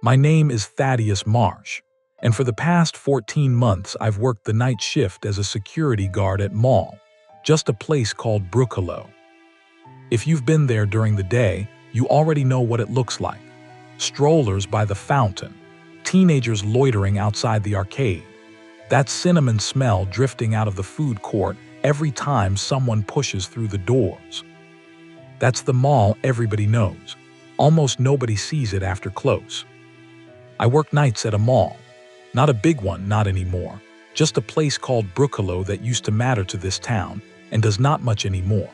My name is Thaddeus Marsh, and for the past 14 months I've worked the night shift as a security guard at Mall, just a place called Brookalo. If you've been there during the day, you already know what it looks like. Strollers by the fountain, teenagers loitering outside the arcade, that cinnamon smell drifting out of the food court every time someone pushes through the doors. That's the mall everybody knows. Almost nobody sees it after close. I work nights at a mall. Not a big one, not anymore. Just a place called Brookalo that used to matter to this town and does not much anymore.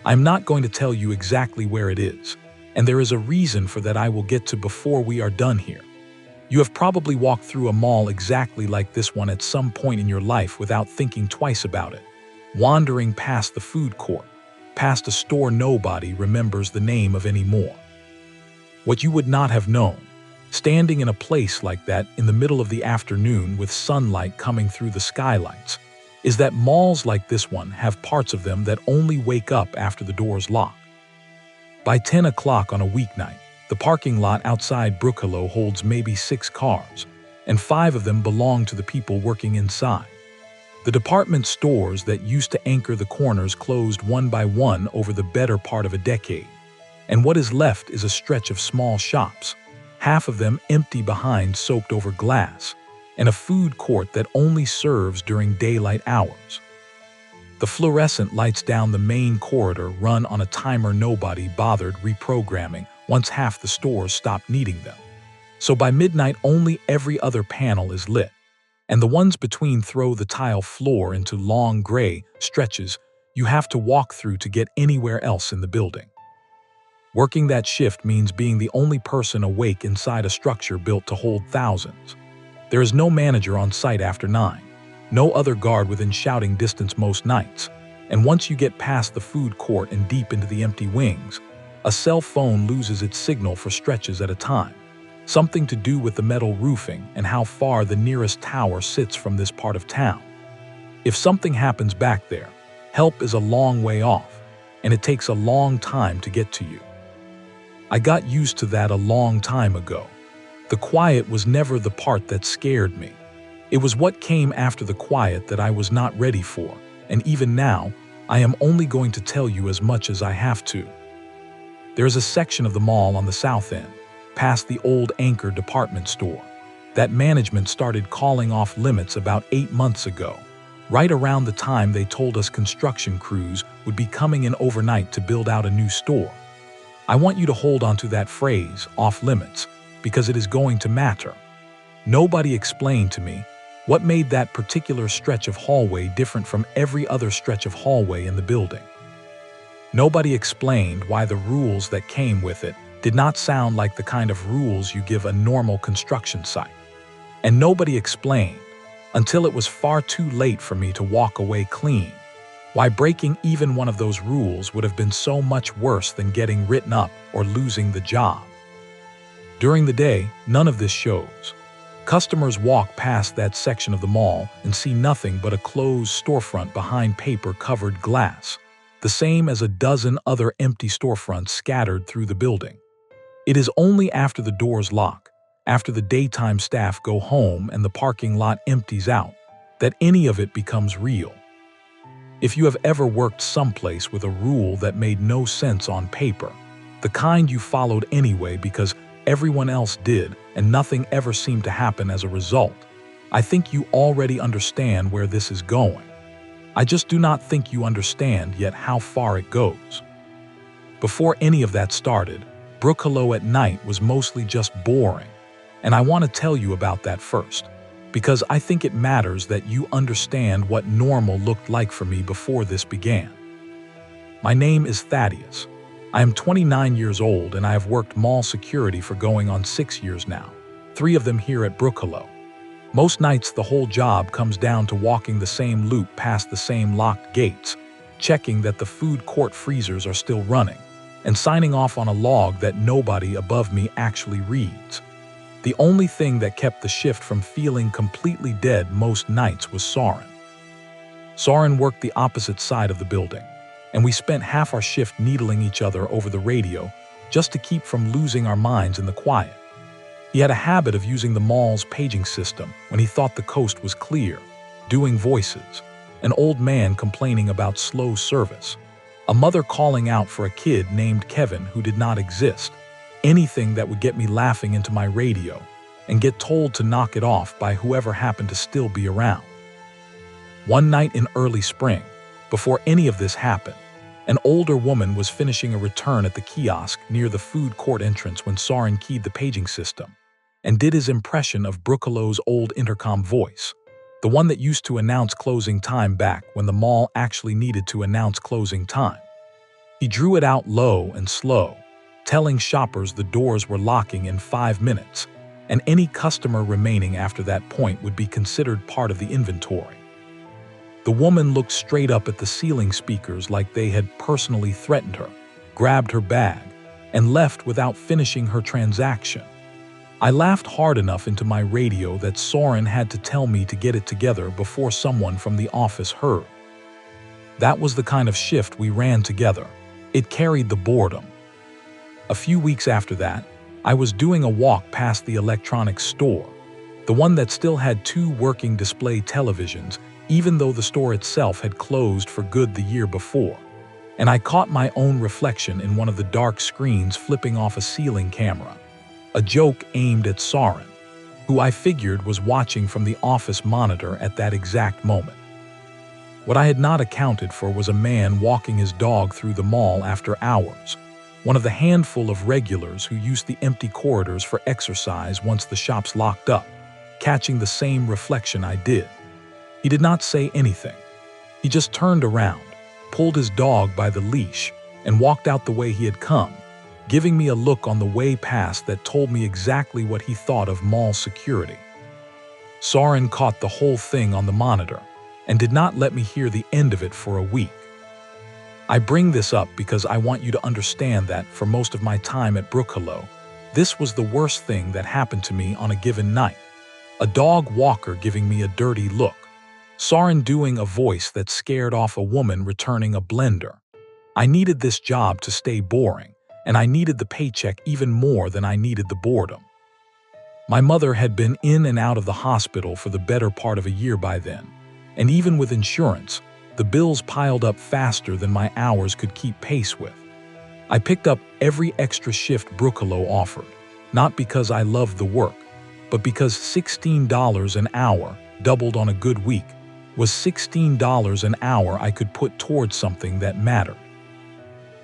I'm not going to tell you exactly where it is, and there is a reason for that I will get to before we are done here. You have probably walked through a mall exactly like this one at some point in your life without thinking twice about it. Wandering past the food court, past a store nobody remembers the name of anymore. What you would not have known, standing in a place like that in the middle of the afternoon with sunlight coming through the skylights, is that malls like this one have parts of them that only wake up after the doors lock. By 10 o'clock on a weeknight, the parking lot outside Brookalo holds maybe 6 cars, and 5 of them belong to the people working inside. The department stores that used to anchor the corners closed one by one over the better part of a decade, and what is left is a stretch of small shops, half of them empty behind soaked-over glass, and a food court that only serves during daylight hours. The fluorescent lights down the main corridor run on a timer nobody bothered reprogramming once half the stores stopped needing them. So by midnight only every other panel is lit, and the ones between throw the tile floor into long gray stretches you have to walk through to get anywhere else in the building. Working that shift means being the only person awake inside a structure built to hold thousands. There is no manager on site after 9, no other guard within shouting distance most nights, and once you get past the food court and deep into the empty wings, a cell phone loses its signal for stretches at a time, something to do with the metal roofing and how far the nearest tower sits from this part of town. If something happens back there, help is a long way off, and it takes a long time to get to you. I got used to that a long time ago. The quiet was never the part that scared me. It was what came after the quiet that I was not ready for, and even now, I am only going to tell you as much as I have to. There is a section of the mall on the south end, past the old Anchor department store, that management started calling off limits about 8 months ago, right around the time they told us construction crews would be coming in overnight to build out a new store. I want you to hold on to that phrase, off limits, because it is going to matter. Nobody explained to me what made that particular stretch of hallway different from every other stretch of hallway in the building. Nobody explained why the rules that came with it did not sound like the kind of rules you give a normal construction site. And nobody explained, until it was far too late for me to walk away clean, why breaking even one of those rules would have been so much worse than getting written up or losing the job. During the day, none of this shows. Customers walk past that section of the mall and see nothing but a closed storefront behind paper-covered glass, the same as a dozen other empty storefronts scattered through the building. It is only after the doors lock, after the daytime staff go home and the parking lot empties out, that any of it becomes real. If you have ever worked someplace with a rule that made no sense on paper, the kind you followed anyway because everyone else did and nothing ever seemed to happen as a result, I think you already understand where this is going. I just do not think you understand yet how far it goes. Before any of that started, Brookalo at night was mostly just boring, and I want to tell you about that first, because I think it matters that you understand what normal looked like for me before this began. My name is Thaddeus. I am 29 years old and I have worked mall security for going on 6 years now, 3 of them here at Brookalo. Most nights the whole job comes down to walking the same loop past the same locked gates, checking that the food court freezers are still running, and signing off on a log that nobody above me actually reads. The only thing that kept the shift from feeling completely dead most nights was Soren. Soren worked the opposite side of the building, and we spent half our shift needling each other over the radio just to keep from losing our minds in the quiet. He had a habit of using the mall's paging system when he thought the coast was clear, doing voices, an old man complaining about slow service, a mother calling out for a kid named Kevin who did not exist, anything that would get me laughing into my radio and get told to knock it off by whoever happened to still be around. One night in early spring, before any of this happened, an older woman was finishing a return at the kiosk near the food court entrance when Soren keyed the paging system and did his impression of Brookallow's old intercom voice, the one that used to announce closing time back when the mall actually needed to announce closing time. He drew it out low and slow, telling shoppers the doors were locking in 5 minutes, and any customer remaining after that point would be considered part of the inventory. The woman looked straight up at the ceiling speakers like they had personally threatened her, grabbed her bag, and left without finishing her transaction. I laughed hard enough into my radio that Soren had to tell me to get it together before someone from the office heard. That was the kind of shift we ran together. It carried the boredom. A few weeks after that, I was doing a walk past the electronics store, the one that still had 2 working display televisions, even though the store itself had closed for good the year before, and I caught my own reflection in one of the dark screens flipping off a ceiling camera, a joke aimed at Soren, who I figured was watching from the office monitor at that exact moment. What I had not accounted for was a man walking his dog through the mall after hours, one of the handful of regulars who used the empty corridors for exercise once the shops locked up, catching the same reflection I did. He did not say anything. He just turned around, pulled his dog by the leash, and walked out the way he had come, giving me a look on the way past that told me exactly what he thought of mall security. Soren caught the whole thing on the monitor and did not let me hear the end of it for a week. I bring this up because I want you to understand that for most of my time at Brookhallow, this was the worst thing that happened to me on a given night. A dog walker giving me a dirty look, Soren doing a voice that scared off a woman returning a blender. I needed this job to stay boring, and I needed the paycheck even more than I needed the boredom. My mother had been in and out of the hospital for the better part of a year by then, and even with insurance, the bills piled up faster than my hours could keep pace with. I picked up every extra shift Brookhallow offered, not because I loved the work, but because $16 an hour, doubled on a good week, was $16 an hour I could put towards something that mattered.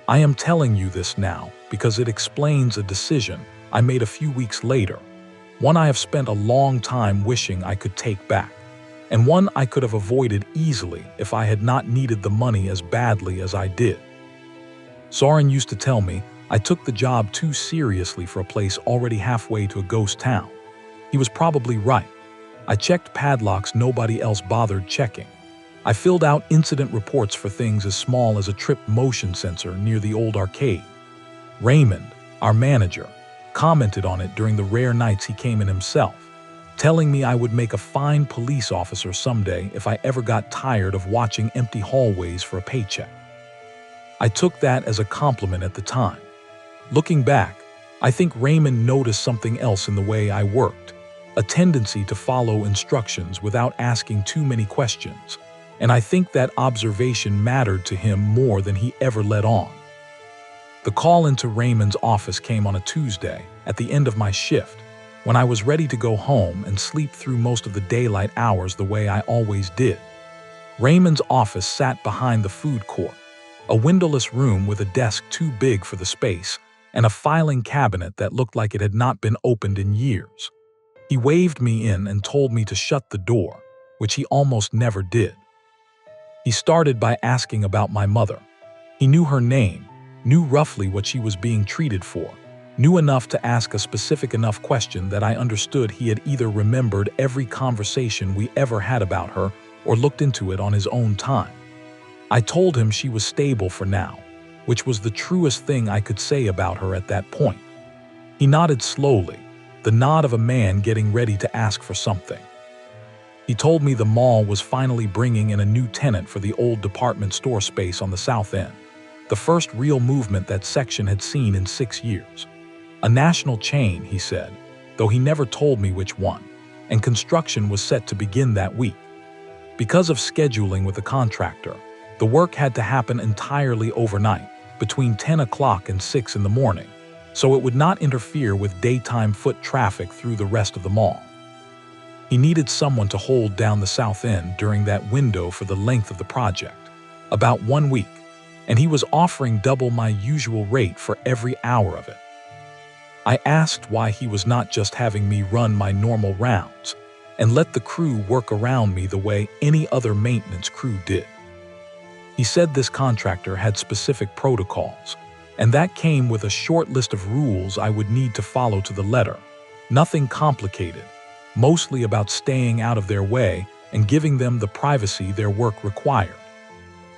I am telling you this now because it explains a decision I made a few weeks later, one I have spent a long time wishing I could take back, and one I could have avoided easily if I had not needed the money as badly as I did. Soren used to tell me I took the job too seriously for a place already halfway to a ghost town. He was probably right. I checked padlocks nobody else bothered checking. I filled out incident reports for things as small as a tripped motion sensor near the old arcade. Raymond, our manager, commented on it during the rare nights he came in himself, telling me I would make a fine police officer someday if I ever got tired of watching empty hallways for a paycheck. I took that as a compliment at the time. Looking back, I think Raymond noticed something else in the way I worked, a tendency to follow instructions without asking too many questions, and I think that observation mattered to him more than he ever let on. The call into Raymond's office came on a Tuesday at the end of my shift, when I was ready to go home and sleep through most of the daylight hours the way I always did. Raymond's office sat behind the food court, a windowless room with a desk too big for the space and a filing cabinet that looked like it had not been opened in years. He waved me in and told me to shut the door, which he almost never did. He started by asking about my mother. He knew her name, knew roughly what she was being treated for, knew enough to ask a specific enough question that I understood he had either remembered every conversation we ever had about her or looked into it on his own time. I told him she was stable for now, which was the truest thing I could say about her at that point. He nodded slowly, the nod of a man getting ready to ask for something. He told me the mall was finally bringing in a new tenant for the old department store space on the south end, the first real movement that section had seen in 6 years. A national chain, he said, though he never told me which one, and construction was set to begin that week. Because of scheduling with the contractor, the work had to happen entirely overnight, between 10 o'clock and 6 in the morning, so it would not interfere with daytime foot traffic through the rest of the mall. He needed someone to hold down the south end during that window for the length of the project, about 1 week, and he was offering double my usual rate for every hour of it. I asked why he was not just having me run my normal rounds and let the crew work around me the way any other maintenance crew did. He said this contractor had specific protocols, and that came with a short list of rules I would need to follow to the letter. Nothing complicated, mostly about staying out of their way and giving them the privacy their work required.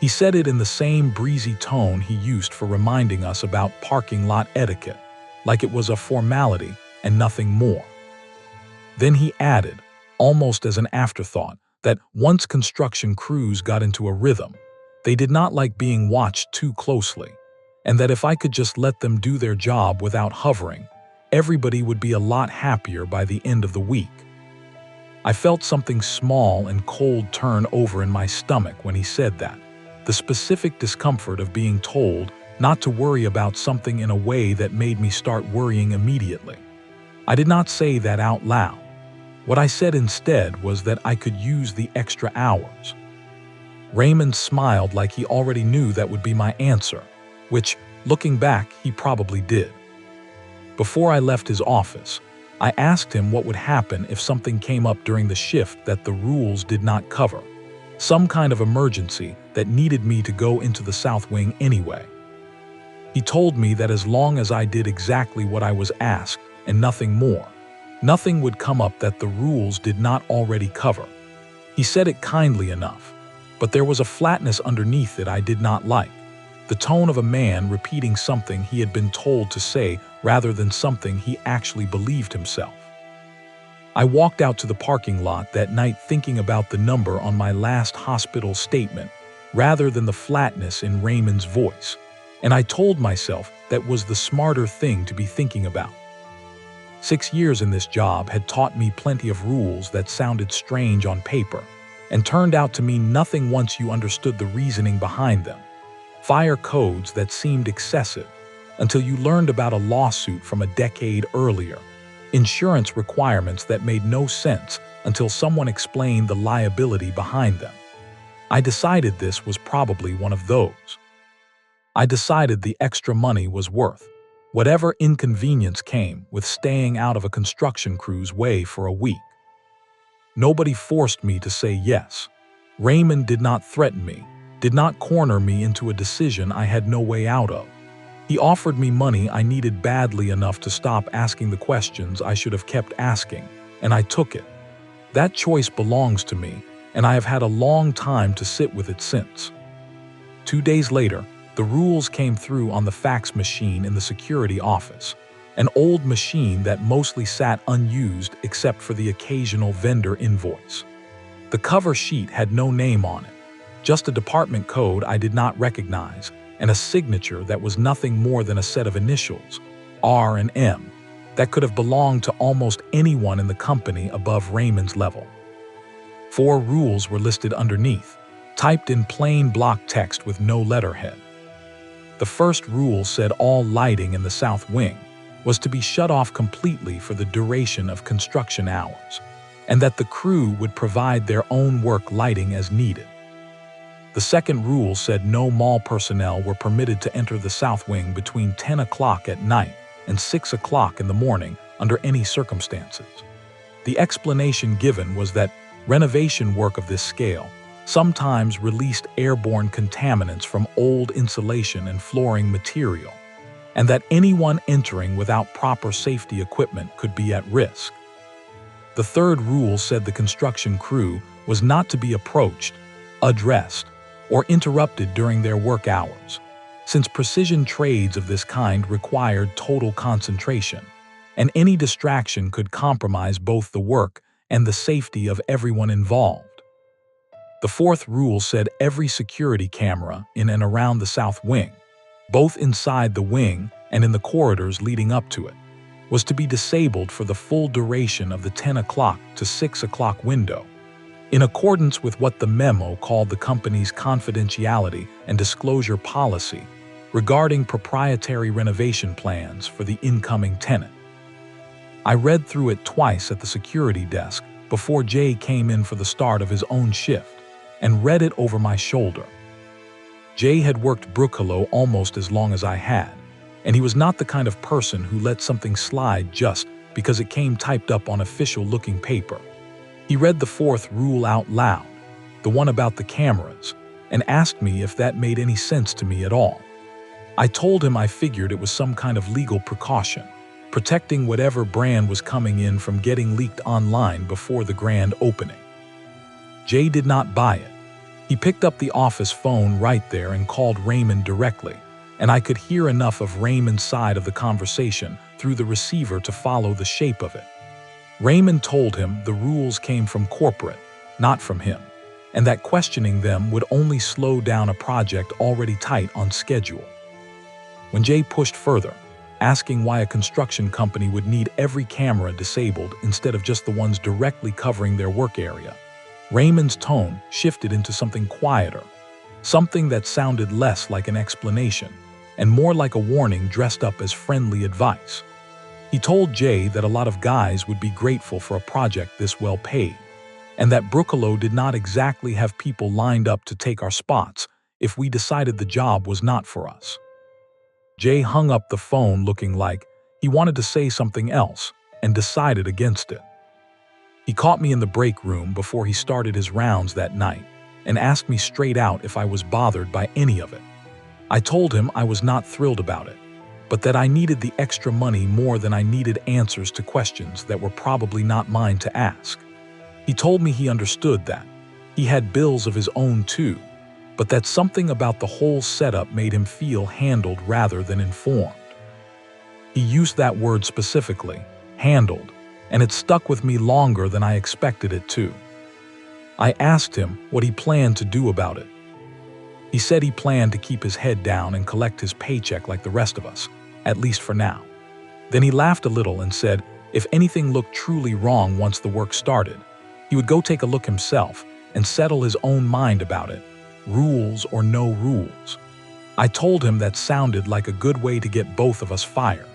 He said it in the same breezy tone he used for reminding us about parking lot etiquette, like it was a formality and nothing more. Then he added, almost as an afterthought, that once construction crews got into a rhythm, they did not like being watched too closely, and that if I could just let them do their job without hovering, everybody would be a lot happier by the end of the week. I felt something small and cold turn over in my stomach when he said that, the specific discomfort of being told not to worry about something in a way that made me start worrying immediately. I did not say that out loud. What I said instead was that I could use the extra hours. Raymond smiled like he already knew that would be my answer, which, looking back, he probably did. Before I left his office, I asked him what would happen if something came up during the shift that the rules did not cover, some kind of emergency that needed me to go into the South Wing anyway. He told me that as long as I did exactly what I was asked and nothing more, nothing would come up that the rules did not already cover. He said it kindly enough, but there was a flatness underneath it I did not like, the tone of a man repeating something he had been told to say rather than something he actually believed himself. I walked out to the parking lot that night thinking about the number on my last hospital statement rather than the flatness in Raymond's voice, and I told myself that was the smarter thing to be thinking about. 6 years in this job had taught me plenty of rules that sounded strange on paper and turned out to mean nothing once you understood the reasoning behind them. Fire codes that seemed excessive until you learned about a lawsuit from a decade earlier. Insurance requirements that made no sense until someone explained the liability behind them. I decided this was probably one of those. I decided the extra money was worth whatever inconvenience came with staying out of a construction crew's way for a week. Nobody forced me to say yes. Raymond did not threaten me, did not corner me into a decision I had no way out of. He offered me money I needed badly enough to stop asking the questions I should have kept asking, and I took it. That choice belongs to me, and I have had a long time to sit with it since. 2 days later, the rules came through on the fax machine in the security office, an old machine that mostly sat unused except for the occasional vendor invoice. The cover sheet had no name on it, just a department code I did not recognize, and a signature that was nothing more than a set of initials, R and M, that could have belonged to almost anyone in the company above Raymond's level. 4 rules were listed underneath, typed in plain block text with no letterhead. The first rule said all lighting in the South Wing was to be shut off completely for the duration of construction hours, and that the crew would provide their own work lighting as needed. The second rule said no mall personnel were permitted to enter the South Wing between 10 o'clock at night and 6 o'clock in the morning under any circumstances. The explanation given was that renovation work of this scale sometimes released airborne contaminants from old insulation and flooring material, and that anyone entering without proper safety equipment could be at risk. The third rule said the construction crew was not to be approached, addressed, or interrupted during their work hours, since precision trades of this kind required total concentration, and any distraction could compromise both the work and the safety of everyone involved. The fourth rule said every security camera in and around the South Wing, both inside the wing and in the corridors leading up to it, was to be disabled for the full duration of the 10 o'clock to 6 o'clock window, in accordance with what the memo called the company's confidentiality and disclosure policy regarding proprietary renovation plans for the incoming tenant. I read through it twice at the security desk before Jay came in for the start of his own shift, and read it over my shoulder. Jay had worked Brookhollow almost as long as I had, and he was not the kind of person who let something slide just because it came typed up on official-looking paper. He read the fourth rule out loud, the one about the cameras, and asked me if that made any sense to me at all. I told him I figured it was some kind of legal precaution, protecting whatever brand was coming in from getting leaked online before the grand opening. Jay did not buy it. He picked up the office phone right there and called Raymond directly, and I could hear enough of Raymond's side of the conversation through the receiver to follow the shape of it. Raymond told him the rules came from corporate, not from him, and that questioning them would only slow down a project already tight on schedule. When Jay pushed further, asking why a construction company would need every camera disabled instead of just the ones directly covering their work area, Raymond's tone shifted into something quieter, something that sounded less like an explanation and more like a warning dressed up as friendly advice. He told Jay that a lot of guys would be grateful for a project this well paid, and that Brookhollow did not exactly have people lined up to take our spots if we decided the job was not for us. Jay hung up the phone looking like he wanted to say something else and decided against it. He caught me in the break room before he started his rounds that night and asked me straight out if I was bothered by any of it. I told him I was not thrilled about it, but that I needed the extra money more than I needed answers to questions that were probably not mine to ask. He told me he understood that. He had bills of his own too, but that something about the whole setup made him feel handled rather than informed. He used that word specifically, handled, and it stuck with me longer than I expected it to. I asked him what he planned to do about it. He said he planned to keep his head down and collect his paycheck like the rest of us, at least for now. Then he laughed a little and said if anything looked truly wrong once the work started, he would go take a look himself and settle his own mind about it, rules or no rules. I told him that sounded like a good way to get both of us fired.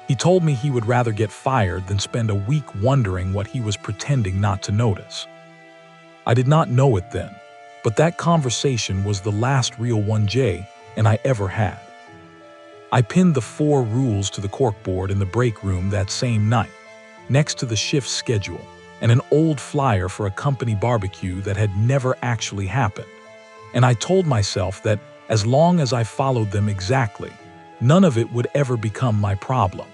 He told me he would rather get fired than spend a week wondering what he was pretending not to notice. I did not know it then, but that conversation was the last real one Jay and I ever had. I pinned the 4 rules to the corkboard in the break room that same night, next to the shift schedule and an old flyer for a company barbecue that had never actually happened. And I told myself that as long as I followed them exactly, none of it would ever become my problem.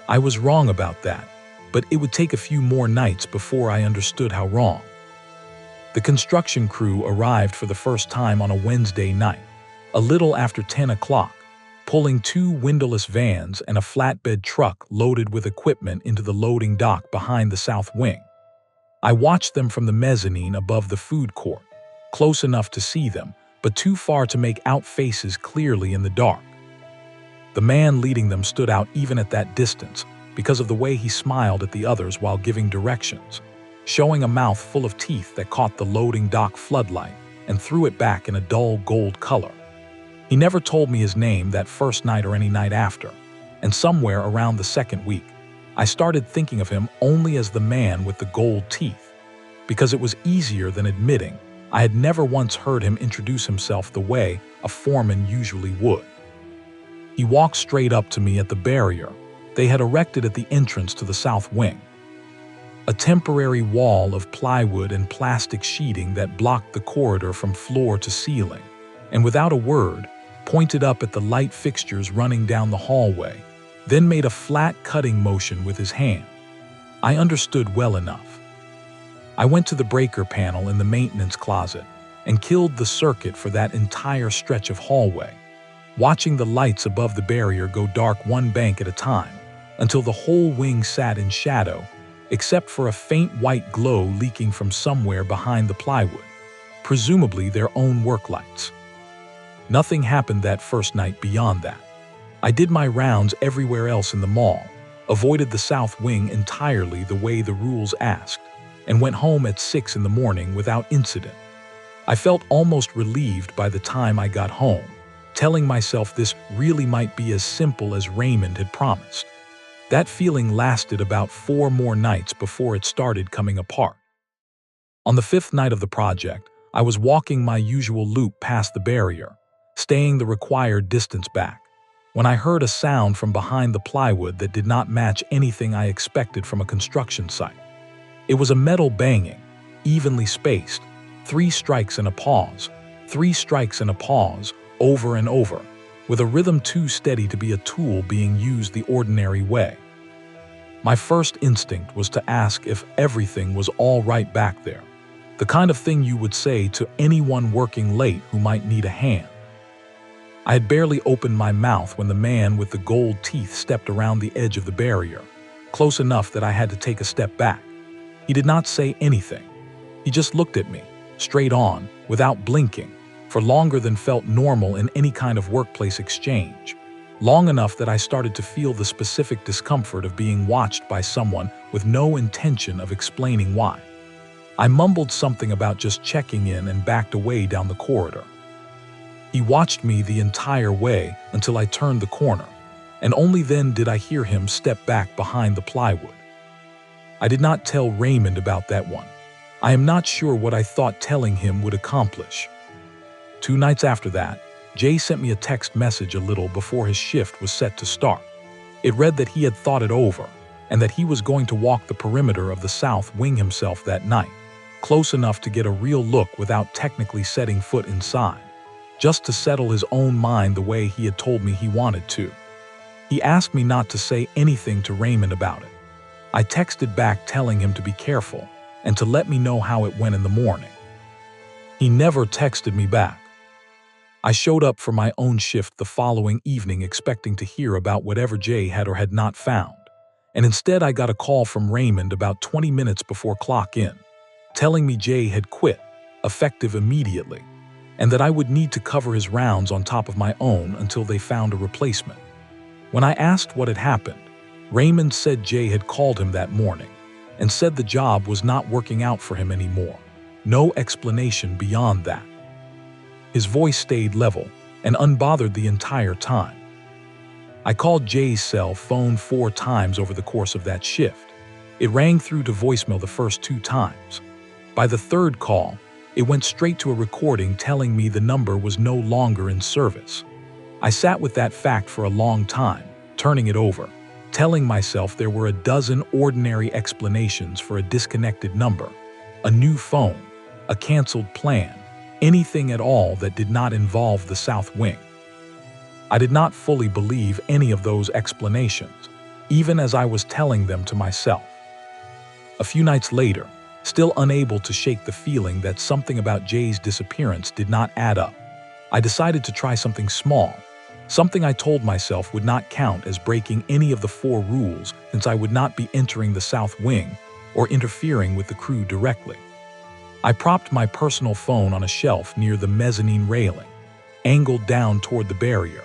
I was wrong about that, but it would take a few more nights before I understood how wrong. The construction crew arrived for the first time on a Wednesday night, a little after 10 o'clock, pulling 2 windowless vans and a flatbed truck loaded with equipment into the loading dock behind the south wing. I watched them from the mezzanine above the food court, close enough to see them, but too far to make out faces clearly in the dark. The man leading them stood out even at that distance because of the way he smiled at the others while giving directions, showing a mouth full of teeth that caught the loading dock floodlight and threw it back in a dull gold color. He never told me his name that first night or any night after, and somewhere around the second week, I started thinking of him only as the man with the gold teeth, because it was easier than admitting I had never once heard him introduce himself the way a foreman usually would. He walked straight up to me at the barrier they had erected at the entrance to the south wing, a temporary wall of plywood and plastic sheeting that blocked the corridor from floor to ceiling, and without a word, pointed up at the light fixtures running down the hallway, then made a flat cutting motion with his hand. I understood well enough. I went to the breaker panel in the maintenance closet and killed the circuit for that entire stretch of hallway, watching the lights above the barrier go dark one bank at a time until the whole wing sat in shadow, except for a faint white glow leaking from somewhere behind the plywood, presumably their own work lights. Nothing happened that first night beyond that. I did my rounds everywhere else in the mall, avoided the south wing entirely the way the rules asked, and went home at 6 in the morning without incident. I felt almost relieved by the time I got home, telling myself this really might be as simple as Raymond had promised. That feeling lasted about 4 more nights before it started coming apart. On the 5th night of the project, I was walking my usual loop past the barrier, staying the required distance back, when I heard a sound from behind the plywood that did not match anything I expected from a construction site. It was a metal banging, evenly spaced, 3 strikes and a pause, 3 strikes and a pause, over and over, with a rhythm too steady to be a tool being used the ordinary way. My first instinct was to ask if everything was all right back there, the kind of thing you would say to anyone working late who might need a hand. I had barely opened my mouth when the man with the gold teeth stepped around the edge of the barrier, close enough that I had to take a step back. He did not say anything. He just looked at me, straight on, without blinking, for longer than felt normal in any kind of workplace exchange, long enough that I started to feel the specific discomfort of being watched by someone with no intention of explaining why. I mumbled something about just checking in and backed away down the corridor. He watched me the entire way until I turned the corner, and only then did I hear him step back behind the plywood. I did not tell Raymond about that one. I am not sure what I thought telling him would accomplish. 2 nights after that, Jay sent me a text message a little before his shift was set to start. It read that he had thought it over, and that he was going to walk the perimeter of the south wing himself that night, close enough to get a real look without technically setting foot inside, just to settle his own mind the way he had told me he wanted to. He asked me not to say anything to Raymond about it. I texted back telling him to be careful and to let me know how it went in the morning. He never texted me back. I showed up for my own shift the following evening expecting to hear about whatever Jay had or had not found, and instead I got a call from Raymond about 20 minutes before clock in, telling me Jay had quit, effective immediately, and that I would need to cover his rounds on top of my own until they found a replacement. When I asked what had happened, Raymond said Jay had called him that morning and said the job was not working out for him anymore. No explanation beyond that. His voice stayed level and unbothered the entire time. I called Jay's cell phone 4 times over the course of that shift. It rang through to voicemail the first 2 times. By the 3rd call, it went straight to a recording telling me the number was no longer in service. I sat with that fact for a long time, turning it over, telling myself there were a dozen ordinary explanations for a disconnected number, a new phone, a canceled plan, anything at all that did not involve the south wing. I did not fully believe any of those explanations, even as I was telling them to myself. A few nights later, still unable to shake the feeling that something about Jay's disappearance did not add up, I decided to try something small, something I told myself would not count as breaking any of the 4 rules since I would not be entering the south wing or interfering with the crew directly. I propped my personal phone on a shelf near the mezzanine railing, angled down toward the barrier,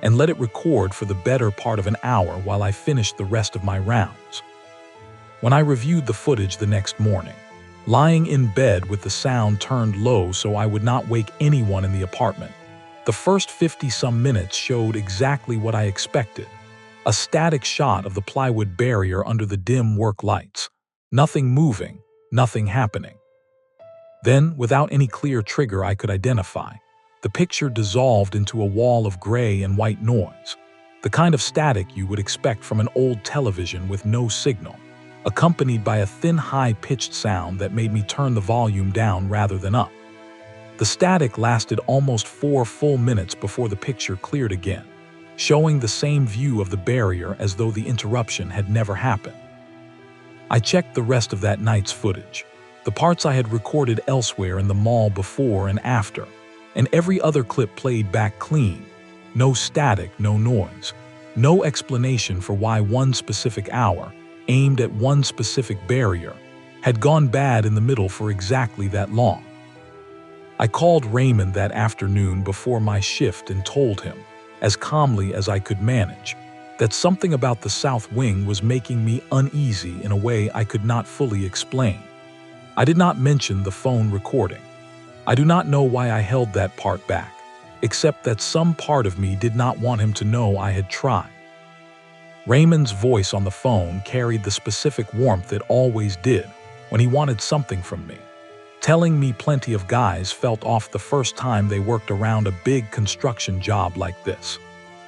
and let it record for the better part of an hour while I finished the rest of my rounds. When I reviewed the footage the next morning, lying in bed with the sound turned low so I would not wake anyone in the apartment, the first 50-some minutes showed exactly what I expected. A static shot of the plywood barrier under the dim work lights. Nothing moving, nothing happening. Then, without any clear trigger I could identify, the picture dissolved into a wall of gray and white noise, the kind of static you would expect from an old television with no signal, accompanied by a thin, high-pitched sound that made me turn the volume down rather than up. The static lasted almost 4 full minutes before the picture cleared again, showing the same view of the barrier as though the interruption had never happened. I checked the rest of that night's footage, the parts I had recorded elsewhere in the mall before and after, and every other clip played back clean. No static, no noise, no explanation for why one specific hour, aimed at one specific barrier, had gone bad in the middle for exactly that long. I called Raymond that afternoon before my shift and told him, as calmly as I could manage, that something about the south wing was making me uneasy in a way I could not fully explain. I did not mention the phone recording. I do not know why I held that part back, except that some part of me did not want him to know I had tried. Raymond's voice on the phone carried the specific warmth it always did when he wanted something from me, telling me plenty of guys felt off the first time they worked around a big construction job like this.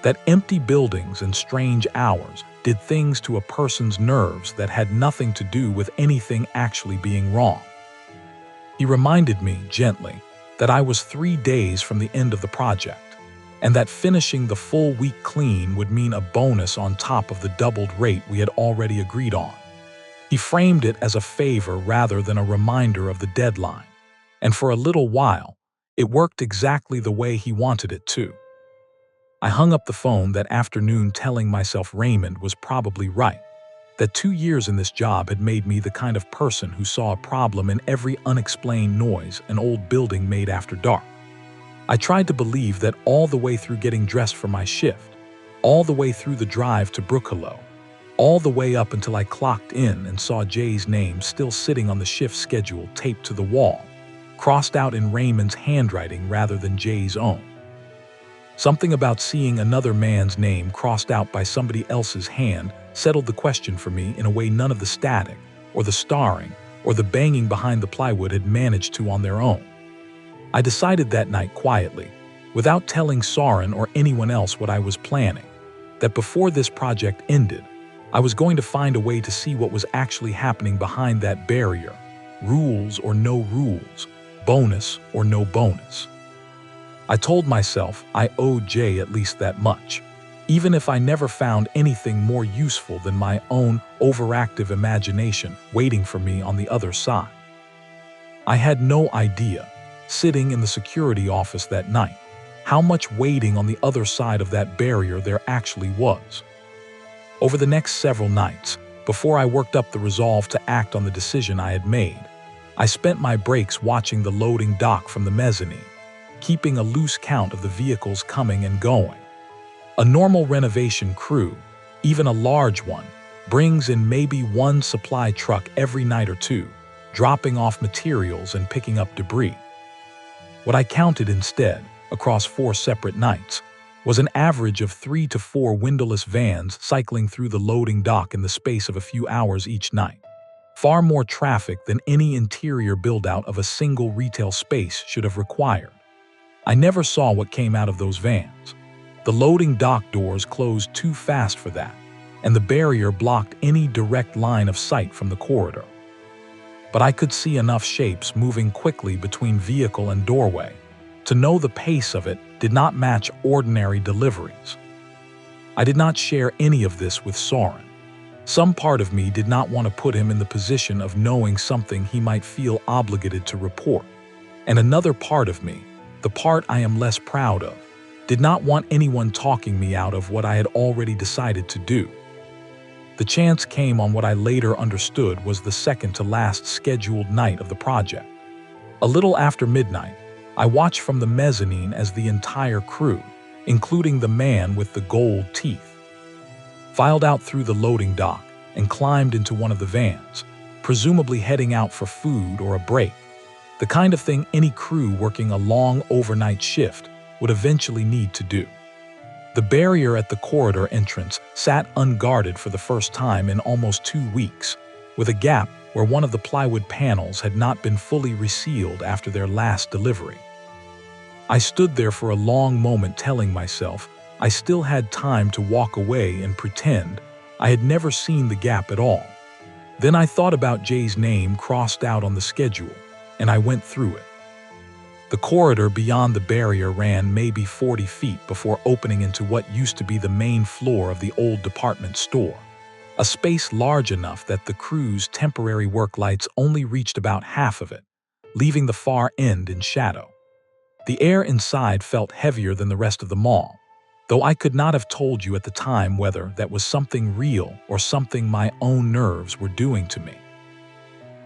That empty buildings and strange hours did things to a person's nerves that had nothing to do with anything actually being wrong. He reminded me, gently, that I was 3 days from the end of the project, and that finishing the full week clean would mean a bonus on top of the doubled rate we had already agreed on. He framed it as a favor rather than a reminder of the deadline, and for a little while, it worked exactly the way he wanted it to. I hung up the phone that afternoon telling myself Raymond was probably right, that 2 years in this job had made me the kind of person who saw a problem in every unexplained noise an old building made after dark. I tried to believe that all the way through getting dressed for my shift, all the way through the drive to Brookhollow, all the way up until I clocked in and saw Jay's name still sitting on the shift schedule taped to the wall, crossed out in Raymond's handwriting rather than Jay's own. Something about seeing another man's name crossed out by somebody else's hand settled the question for me in a way none of the static, or the starring, or the banging behind the plywood had managed to on their own. I decided that night quietly, without telling Soren or anyone else what I was planning, that before this project ended, I was going to find a way to see what was actually happening behind that barrier, rules or no rules, bonus or no bonus. I told myself I owed Jay at least that much, even if I never found anything more useful than my own overactive imagination waiting for me on the other side. I had no idea, sitting in the security office that night, how much waiting on the other side of that barrier there actually was. Over the next several nights, before I worked up the resolve to act on the decision I had made, I spent my breaks watching the loading dock from the mezzanine, keeping a loose count of the vehicles coming and going. A normal renovation crew, even a large one, brings in maybe one supply truck every night or two, dropping off materials and picking up debris. What I counted instead, across 4 separate nights, was an average of 3 to 4 windowless vans cycling through the loading dock in the space of a few hours each night. Far more traffic than any interior build-out of a single retail space should have required. I never saw what came out of those vans. The loading dock doors closed too fast for that, and the barrier blocked any direct line of sight from the corridor. But I could see enough shapes moving quickly between vehicle and doorway to know the pace of it did not match ordinary deliveries. I did not share any of this with Soren. Some part of me did not want to put him in the position of knowing something he might feel obligated to report, and another part of me, the part I am less proud of, did not want anyone talking me out of what I had already decided to do. The chance came on what I later understood was the second to last scheduled night of the project. A little after midnight, I watched from the mezzanine as the entire crew, including the man with the gold teeth, filed out through the loading dock and climbed into one of the vans, presumably heading out for food or a break, the kind of thing any crew working a long overnight shift would eventually need to do. The barrier at the corridor entrance sat unguarded for the first time in almost 2 weeks, with a gap where one of the plywood panels had not been fully resealed after their last delivery. I stood there for a long moment telling myself I still had time to walk away and pretend I had never seen the gap at all. Then I thought about Jay's name crossed out on the schedule, and I went through it. The corridor beyond the barrier ran maybe 40 feet before opening into what used to be the main floor of the old department store, a space large enough that the crew's temporary work lights only reached about half of it, leaving the far end in shadow. The air inside felt heavier than the rest of the mall, though I could not have told you at the time whether that was something real or something my own nerves were doing to me.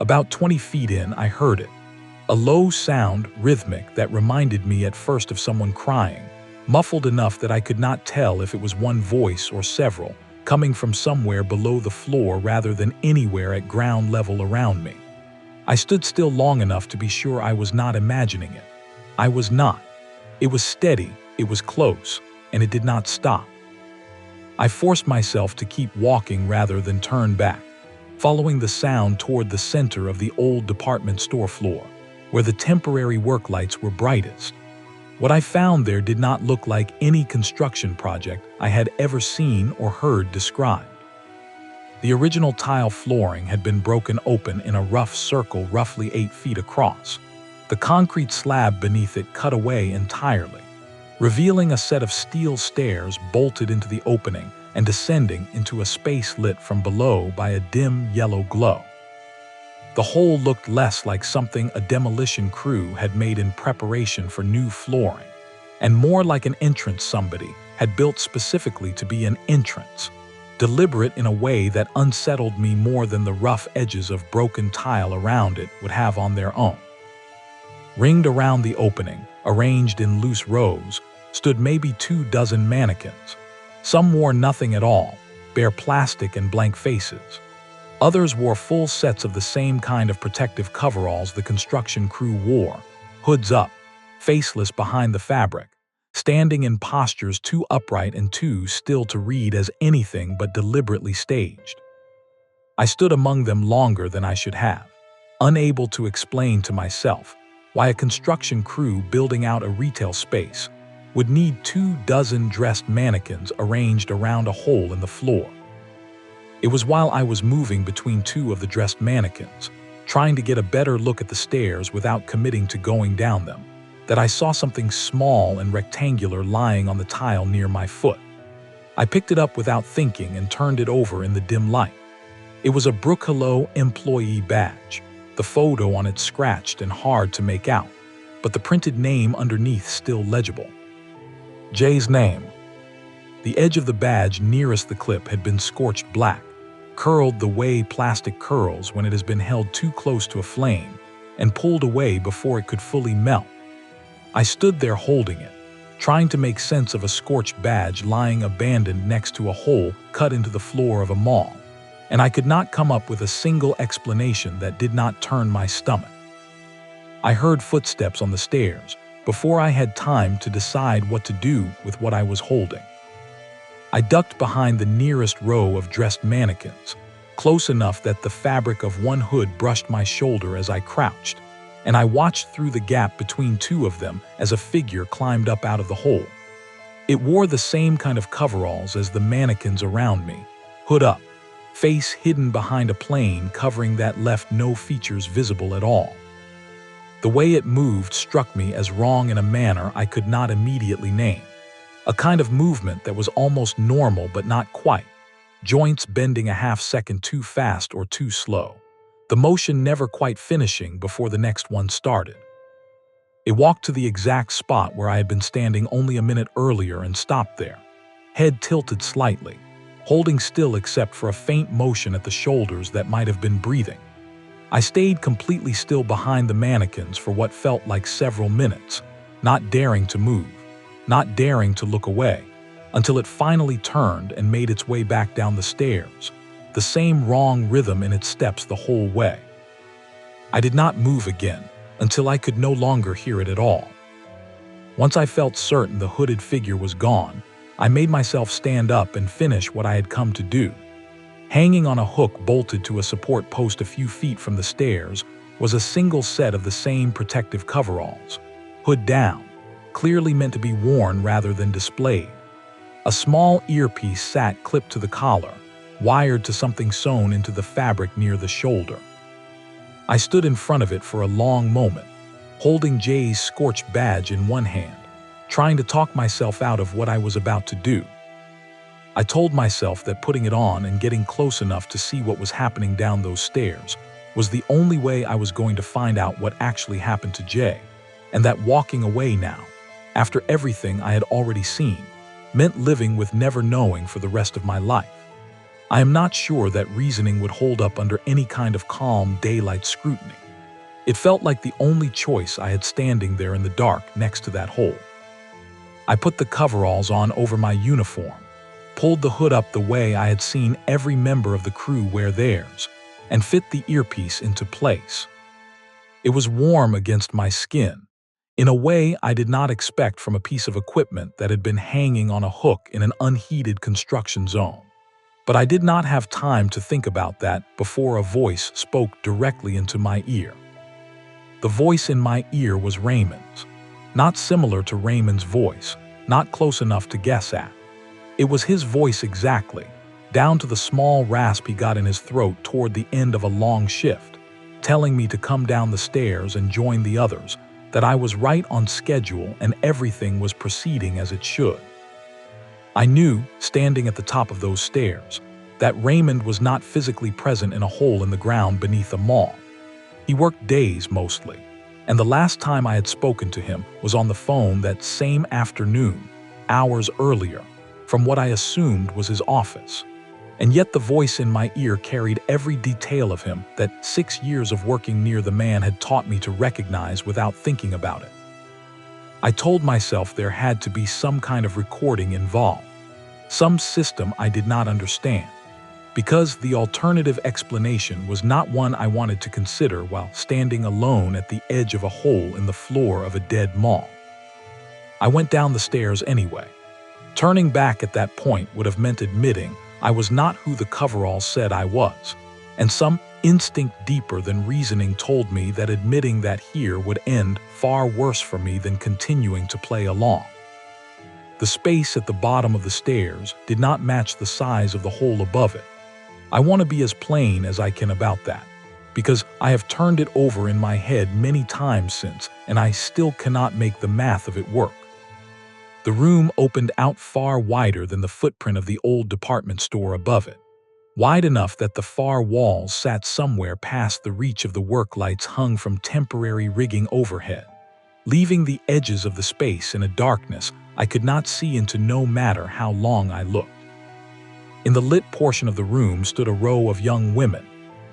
About 20 feet in, I heard it, a low sound, rhythmic, that reminded me at first of someone crying, muffled enough that I could not tell if it was one voice or several, coming from somewhere below the floor rather than anywhere at ground level around me. I stood still long enough to be sure I was not imagining it. I was not. It was steady, it was close, and it did not stop. I forced myself to keep walking rather than turn back, following the sound toward the center of the old department store floor, where the temporary work lights were brightest. What I found there did not look like any construction project I had ever seen or heard described. The original tile flooring had been broken open in a rough circle roughly 8 feet across, the concrete slab beneath it cut away entirely, revealing a set of steel stairs bolted into the opening and descending into a space lit from below by a dim yellow glow. The whole looked less like something a demolition crew had made in preparation for new flooring, and more like an entrance somebody had built specifically to be an entrance, deliberate in a way that unsettled me more than the rough edges of broken tile around it would have on their own. Ringed around the opening, arranged in loose rows, stood maybe 24 mannequins. Some wore nothing at all, bare plastic and blank faces. Others wore full sets of the same kind of protective coveralls the construction crew wore, hoods up, faceless behind the fabric, standing in postures too upright and too still to read as anything but deliberately staged. I stood among them longer than I should have, unable to explain to myself why a construction crew building out a retail space would need 24 dressed mannequins arranged around a hole in the floor. It was while I was moving between 2 of the dressed mannequins, trying to get a better look at the stairs without committing to going down them, that I saw something small and rectangular lying on the tile near my foot. I picked it up without thinking and turned it over in the dim light. It was a Brookhello employee badge, the photo on it scratched and hard to make out, but the printed name underneath still legible. Jay's name. The edge of the badge nearest the clip had been scorched black, curled the way plastic curls when it has been held too close to a flame, and pulled away before it could fully melt. I stood there holding it, trying to make sense of a scorched badge lying abandoned next to a hole cut into the floor of a mall, and I could not come up with a single explanation that did not turn my stomach. I heard footsteps on the stairs before I had time to decide what to do with what I was holding. I ducked behind the nearest row of dressed mannequins, close enough that the fabric of one hood brushed my shoulder as I crouched, and I watched through the gap between 2 of them as a figure climbed up out of the hole. It wore the same kind of coveralls as the mannequins around me, hood up, face hidden behind a plane covering that left no features visible at all. The way it moved struck me as wrong in a manner I could not immediately name, a kind of movement that was almost normal but not quite, joints bending a half-second too fast or too slow, the motion never quite finishing before the next one started. It walked to the exact spot where I had been standing only a minute earlier and stopped there, head tilted slightly, holding still except for a faint motion at the shoulders that might have been breathing. I stayed completely still behind the mannequins for what felt like several minutes, not daring to move, not daring to look away, until it finally turned and made its way back down the stairs, the same wrong rhythm in its steps the whole way. I did not move again until I could no longer hear it at all. Once I felt certain the hooded figure was gone, I made myself stand up and finish what I had come to do. Hanging on a hook bolted to a support post a few feet from the stairs was a single set of the same protective coveralls, hood down, clearly meant to be worn rather than displayed. A small earpiece sat clipped to the collar, wired to something sewn into the fabric near the shoulder. I stood in front of it for a long moment, holding Jay's scorched badge in one hand, trying to talk myself out of what I was about to do. I told myself that putting it on and getting close enough to see what was happening down those stairs was the only way I was going to find out what actually happened to Jay, and that walking away now, after everything I had already seen, meant living with never knowing for the rest of my life. I am not sure that reasoning would hold up under any kind of calm daylight scrutiny. It felt like the only choice I had standing there in the dark next to that hole. I put the coveralls on over my uniform, pulled the hood up the way I had seen every member of the crew wear theirs, and fit the earpiece into place. It was warm against my skin, in a way I did not expect from a piece of equipment that had been hanging on a hook in an unheated construction zone. But I did not have time to think about that before a voice spoke directly into my ear. The voice in my ear was Raymond's. Not similar to Raymond's voice, not close enough to guess at. It was his voice exactly, down to the small rasp he got in his throat toward the end of a long shift, telling me to come down the stairs and join the others, that I was right on schedule and everything was proceeding as it should. I knew, standing at the top of those stairs, that Raymond was not physically present in a hole in the ground beneath a mall. He worked days mostly, and the last time I had spoken to him was on the phone that same afternoon, hours earlier, from what I assumed was his office. And yet the voice in my ear carried every detail of him that 6 years of working near the man had taught me to recognize without thinking about it. I told myself there had to be some kind of recording involved, some system I did not understand, because the alternative explanation was not one I wanted to consider while standing alone at the edge of a hole in the floor of a dead mall. I went down the stairs anyway. Turning back at that point would have meant admitting I was not who the coveralls said I was, and some instinct deeper than reasoning told me that admitting that here would end far worse for me than continuing to play along. The space at the bottom of the stairs did not match the size of the hole above it. I want to be as plain as I can about that, because I have turned it over in my head many times since, and I still cannot make the math of it work. The room opened out far wider than the footprint of the old department store above it, wide enough that the far walls sat somewhere past the reach of the work lights hung from temporary rigging overhead, leaving the edges of the space in a darkness I could not see into no matter how long I looked. In the lit portion of the room stood a row of young women,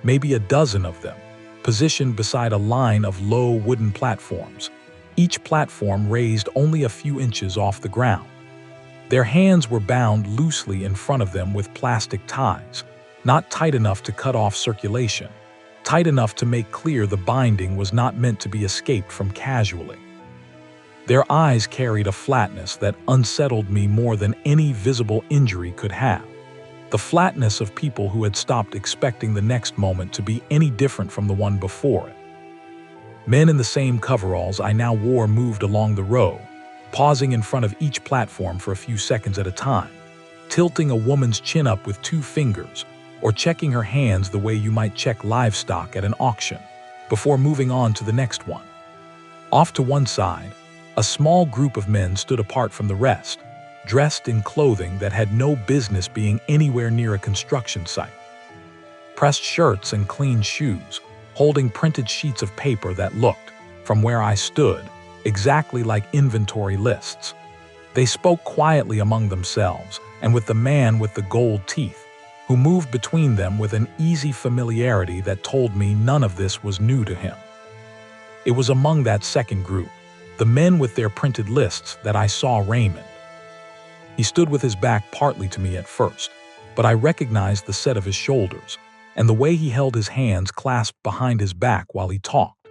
maybe a dozen of them, positioned beside a line of low wooden platforms, each platform raised only a few inches off the ground. Their hands were bound loosely in front of them with plastic ties, not tight enough to cut off circulation, tight enough to make clear the binding was not meant to be escaped from casually. Their eyes carried a flatness that unsettled me more than any visible injury could have. The flatness of people who had stopped expecting the next moment to be any different from the one before it. Men in the same coveralls I now wore moved along the row, pausing in front of each platform for a few seconds at a time, tilting a woman's chin up with 2 fingers, or checking her hands the way you might check livestock at an auction, before moving on to the next one. Off to one side, a small group of men stood apart from the rest, dressed in clothing that had no business being anywhere near a construction site. Pressed shirts and clean shoes, holding printed sheets of paper that looked, from where I stood, exactly like inventory lists. They spoke quietly among themselves and with the man with the gold teeth, who moved between them with an easy familiarity that told me none of this was new to him. It was among that second group, the men with their printed lists, that I saw Raymond. He stood with his back partly to me at first, but I recognized the set of his shoulders and the way he held his hands clasped behind his back while he talked,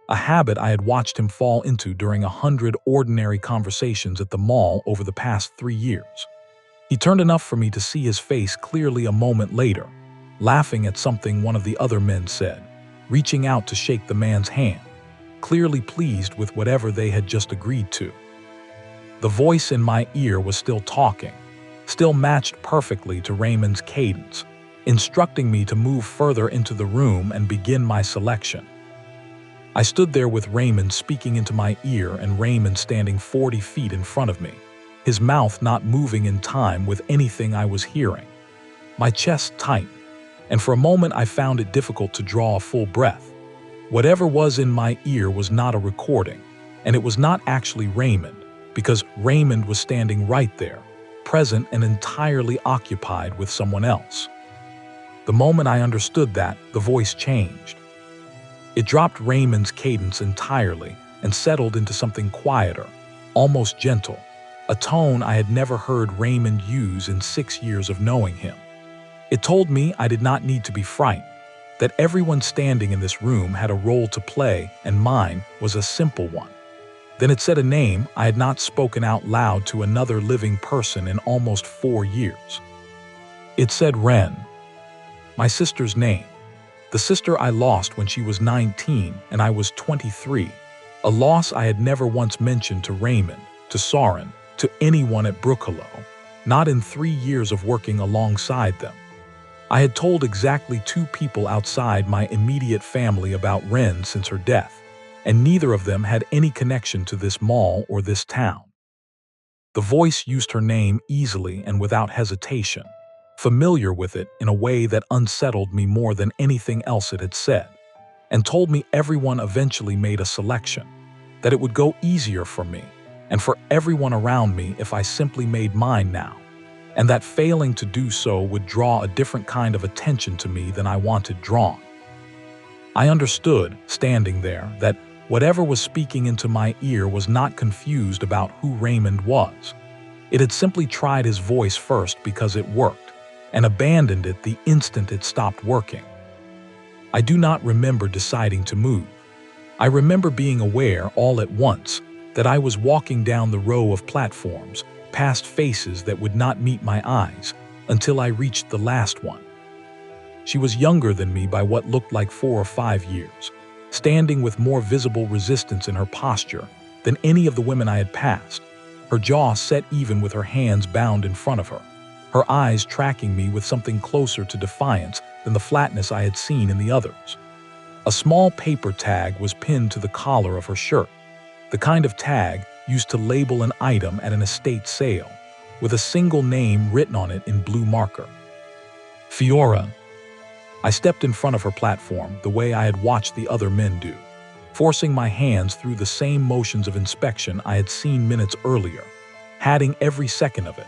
a habit I had watched him fall into during 100 ordinary conversations at the mall over the past 3 years. He turned enough for me to see his face clearly a moment later, laughing at something one of the other men said, reaching out to shake the man's hand, clearly pleased with whatever they had just agreed to. The voice in my ear was still talking, still matched perfectly to Raymond's cadence, instructing me to move further into the room and begin my selection. I stood there with Raymond speaking into my ear and Raymond standing 40 feet in front of me, his mouth not moving in time with anything I was hearing. My chest tightened, and for a moment I found it difficult to draw a full breath. Whatever was in my ear was not a recording, and it was not actually Raymond, because Raymond was standing right there, present and entirely occupied with someone else. The moment I understood that, the voice changed. It dropped Raymond's cadence entirely and settled into something quieter, almost gentle, a tone I had never heard Raymond use in 6 years of knowing him. It told me I did not need to be frightened, that everyone standing in this room had a role to play and mine was a simple one. Then it said a name I had not spoken out loud to another living person in almost 4 years. It said Ren, my sister's name, the sister I lost when she was 19 and I was 23, a loss I had never once mentioned to Raymond, to Soren, to anyone at Brookhollow, not in 3 years of working alongside them. I had told exactly 2 people outside my immediate family about Ren since her death, and neither of them had any connection to this mall or this town. The voice used her name easily and without hesitation, familiar with it in a way that unsettled me more than anything else it had said, and told me everyone eventually made a selection, that it would go easier for me and for everyone around me if I simply made mine now, and that failing to do so would draw a different kind of attention to me than I wanted drawn. I understood, standing there, that whatever was speaking into my ear was not confused about who Raymond was. It had simply tried his voice first because it worked, and abandoned it the instant it stopped working. I do not remember deciding to move. I remember being aware all at once that I was walking down the row of platforms, past faces that would not meet my eyes, until I reached the last one. She was younger than me by what looked like 4 or 5 years, standing with more visible resistance in her posture than any of the women I had passed, her jaw set even with her hands bound in front of her, her eyes tracking me with something closer to defiance than the flatness I had seen in the others. A small paper tag was pinned to the collar of her shirt, the kind of tag used to label an item at an estate sale, with a single name written on it in blue marker. Fiora. I stepped in front of her platform the way I had watched the other men do, forcing my hands through the same motions of inspection I had seen minutes earlier, hatting every second of it,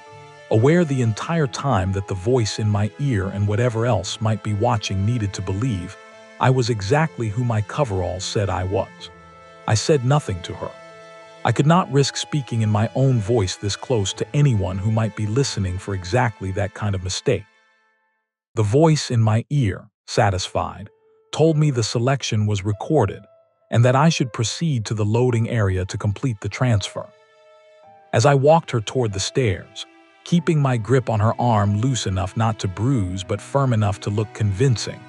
aware the entire time that the voice in my ear and whatever else might be watching needed to believe I was exactly who my coveralls said I was. I said nothing to her. I could not risk speaking in my own voice this close to anyone who might be listening for exactly that kind of mistake. The voice in my ear, satisfied, told me the selection was recorded and that I should proceed to the loading area to complete the transfer. As I walked her toward the stairs, keeping my grip on her arm loose enough not to bruise but firm enough to look convincing,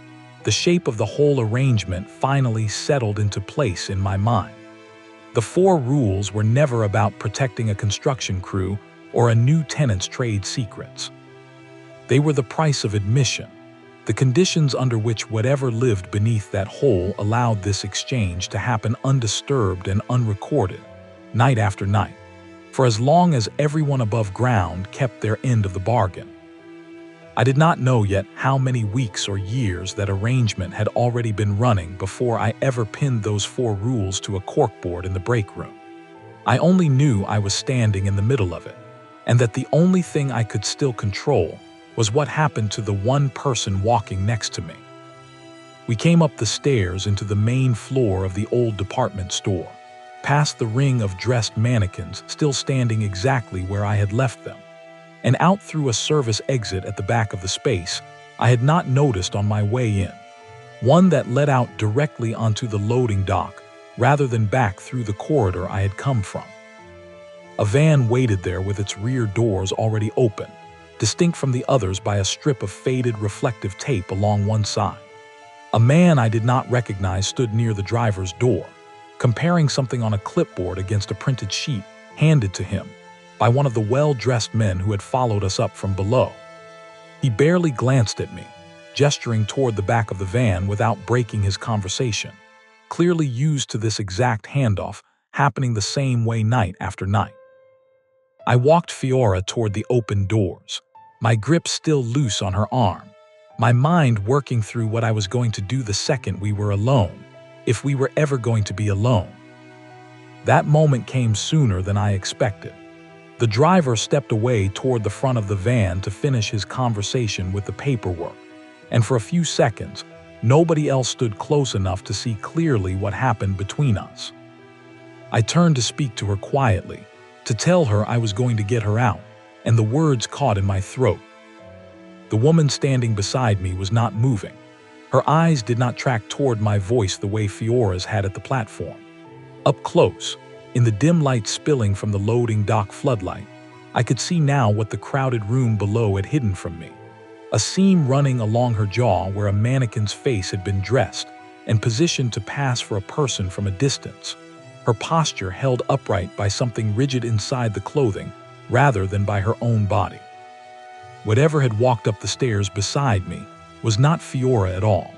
the shape of the whole arrangement finally settled into place in my mind. The 4 rules were never about protecting a construction crew or a new tenant's trade secrets. They were the price of admission, the conditions under which whatever lived beneath that hole allowed this exchange to happen undisturbed and unrecorded, night after night, for as long as everyone above ground kept their end of the bargain. I did not know yet how many weeks or years that arrangement had already been running before I ever pinned those 4 rules to a corkboard in the break room. I only knew I was standing in the middle of it, and that the only thing I could still control was what happened to the one person walking next to me. We came up the stairs into the main floor of the old department store, past the ring of dressed mannequins still standing exactly where I had left them, and out through a service exit at the back of the space I had not noticed on my way in, one that led out directly onto the loading dock rather than back through the corridor I had come from. A van waited there with its rear doors already open, distinct from the others by a strip of faded reflective tape along one side. A man I did not recognize stood near the driver's door, comparing something on a clipboard against a printed sheet handed to him by one of the well-dressed men who had followed us up from below. He barely glanced at me, gesturing toward the back of the van without breaking his conversation, clearly used to this exact handoff happening the same way night after night. I walked Fiora toward the open doors, my grip still loose on her arm, my mind working through what I was going to do the second we were alone, if we were ever going to be alone. That moment came sooner than I expected. The driver stepped away toward the front of the van to finish his conversation with the paperwork, and for a few seconds, nobody else stood close enough to see clearly what happened between us. I turned to speak to her quietly, to tell her I was going to get her out, and the words caught in my throat. The woman standing beside me was not moving. Her eyes did not track toward my voice the way Fiora's had at the platform. Up close, in the dim light spilling from the loading dock floodlight, I could see now what the crowded room below had hidden from me. A seam running along her jaw where a mannequin's face had been dressed and positioned to pass for a person from a distance. Her posture held upright by something rigid inside the clothing rather than by her own body. Whatever had walked up the stairs beside me was not Fiora at all.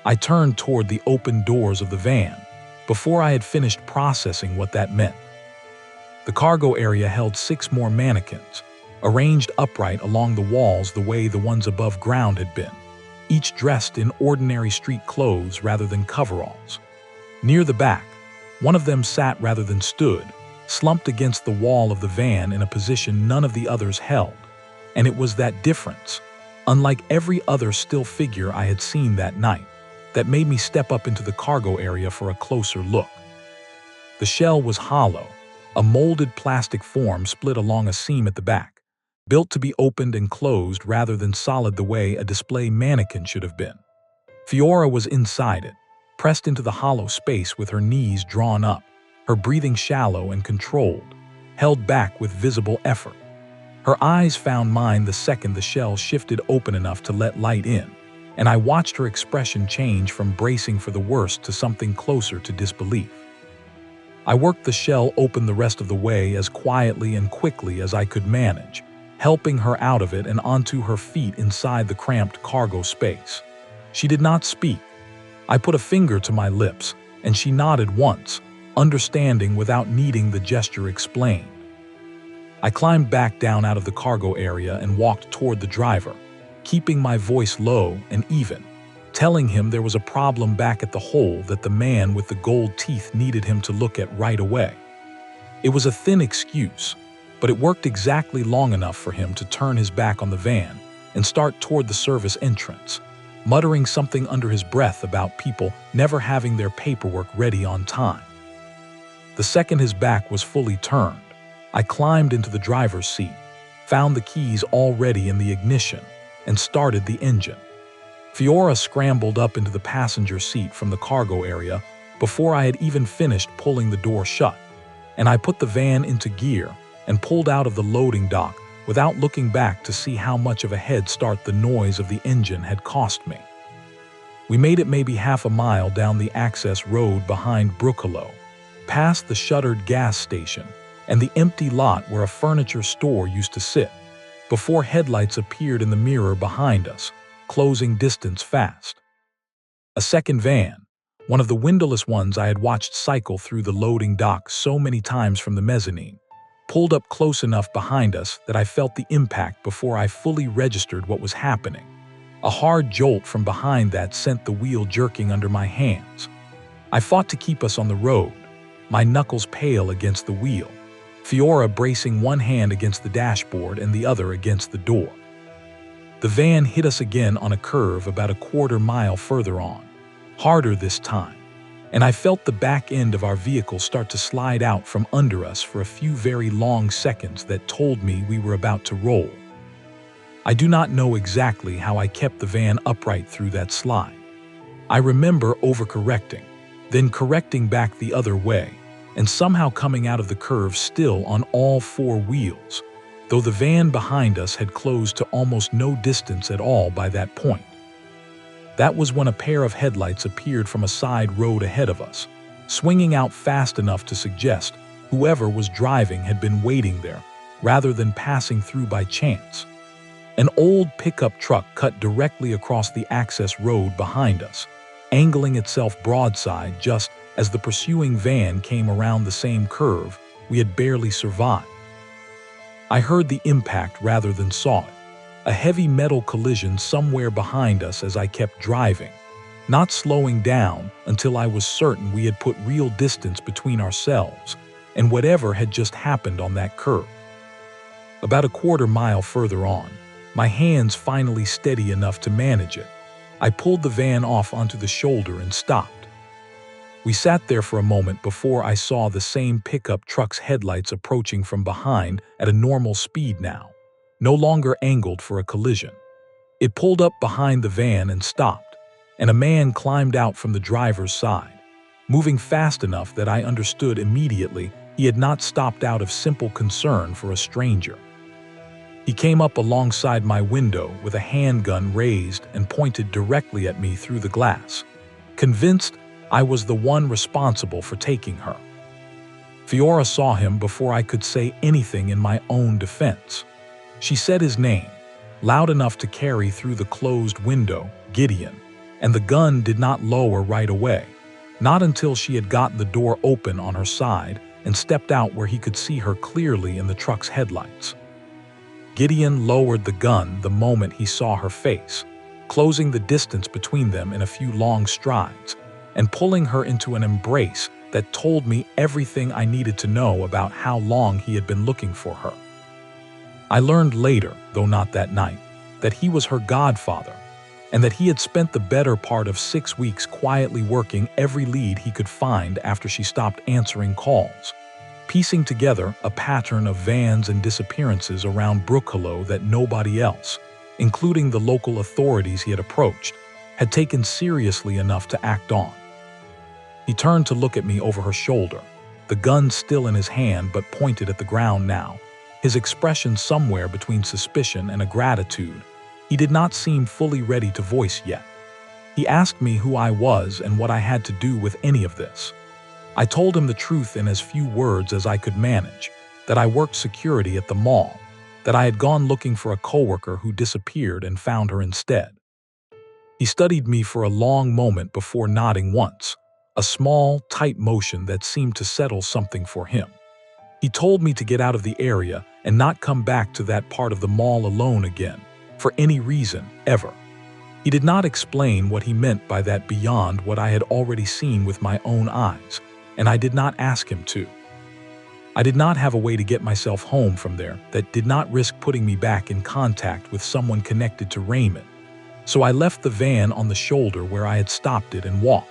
I turned toward the open doors of the van before I had finished processing what that meant. The cargo area held 6 more mannequins, arranged upright along the walls the way the ones above ground had been, each dressed in ordinary street clothes rather than coveralls. Near the back, one of them sat rather than stood, slumped against the wall of the van in a position none of the others held. And it was that difference, unlike every other still figure I had seen that night, that made me step up into the cargo area for a closer look. The shell was hollow, a molded plastic form split along a seam at the back, built to be opened and closed rather than solid the way a display mannequin should have been. Fiora was inside it, pressed into the hollow space with her knees drawn up, her breathing shallow and controlled, held back with visible effort. Her eyes found mine the second the shell shifted open enough to let light in, and I watched her expression change from bracing for the worst to something closer to disbelief. I worked the shell open the rest of the way as quietly and quickly as I could manage, helping her out of it and onto her feet inside the cramped cargo space. She did not speak. I put a finger to my lips, and she nodded once, understanding without needing the gesture explained. I climbed back down out of the cargo area and walked toward the driver, keeping my voice low and even, telling him there was a problem back at the hole that the man with the gold teeth needed him to look at right away. It was a thin excuse, but it worked exactly long enough for him to turn his back on the van and start toward the service entrance, muttering something under his breath about people never having their paperwork ready on time. The second his back was fully turned, I climbed into the driver's seat, found the keys already in the ignition, and started the engine. Fiora scrambled up into the passenger seat from the cargo area before I had even finished pulling the door shut, and I put the van into gear and pulled out of the loading dock without looking back to see how much of a head start the noise of the engine had cost me. We made it maybe half a mile down the access road behind Brookalo, past the shuttered gas station and the empty lot where a furniture store used to sit, before headlights appeared in the mirror behind us, closing distance fast. A second van, one of the windowless ones I had watched cycle through the loading dock so many times from the mezzanine, pulled up close enough behind us that I felt the impact before I fully registered what was happening. A hard jolt from behind that sent the wheel jerking under my hands. I fought to keep us on the road, my knuckles pale against the wheel, Fiora bracing one hand against the dashboard and the other against the door. The van hit us again on a curve about a quarter-mile further on, harder this time, and I felt the back end of our vehicle start to slide out from under us for a few very long seconds that told me we were about to roll. I do not know exactly how I kept the van upright through that slide. I remember overcorrecting, then correcting back the other way, and somehow coming out of the curve still on all 4 wheels, though the van behind us had closed to almost no distance at all by that point. That was when a pair of headlights appeared from a side road ahead of us, swinging out fast enough to suggest whoever was driving had been waiting there, rather than passing through by chance. An old pickup truck cut directly across the access road behind us, angling itself broadside just as the pursuing van came around the same curve we had barely survived. I heard the impact rather than saw it, a heavy metal collision somewhere behind us as I kept driving, not slowing down until I was certain we had put real distance between ourselves and whatever had just happened on that curve. About a quarter-mile further on, my hands finally steady enough to manage it, I pulled the van off onto the shoulder and stopped. We sat there for a moment before I saw the same pickup truck's headlights approaching from behind at a normal speed now, no longer angled for a collision. It pulled up behind the van and stopped, and a man climbed out from the driver's side, moving fast enough that I understood immediately he had not stopped out of simple concern for a stranger. He came up alongside my window with a handgun raised and pointed directly at me through the glass, convinced I was the one responsible for taking her. Fiora saw him before I could say anything in my own defense. She said his name, loud enough to carry through the closed window, Gideon, and the gun did not lower right away, not until she had gotten the door open on her side and stepped out where he could see her clearly in the truck's headlights. Gideon lowered the gun the moment he saw her face, closing the distance between them in a few long strides, and pulling her into an embrace that told me everything I needed to know about how long he had been looking for her. I learned later, though not that night, that he was her godfather, and that he had spent the better part of 6 weeks quietly working every lead he could find after she stopped answering calls, piecing together a pattern of vans and disappearances around Brookhollow that nobody else, including the local authorities he had approached, had taken seriously enough to act on. He turned to look at me over her shoulder, the gun still in his hand but pointed at the ground now, his expression somewhere between suspicion and a gratitude he did not seem fully ready to voice yet. He asked me who I was and what I had to do with any of this. I told him the truth in as few words as I could manage, that I worked security at the mall, that I had gone looking for a coworker who disappeared and found her instead. He studied me for a long moment before nodding once, a small, tight motion that seemed to settle something for him. He told me to get out of the area and not come back to that part of the mall alone again, for any reason, ever. He did not explain what he meant by that beyond what I had already seen with my own eyes, and I did not ask him to. I did not have a way to get myself home from there that did not risk putting me back in contact with someone connected to Raymond, so I left the van on the shoulder where I had stopped it and walked.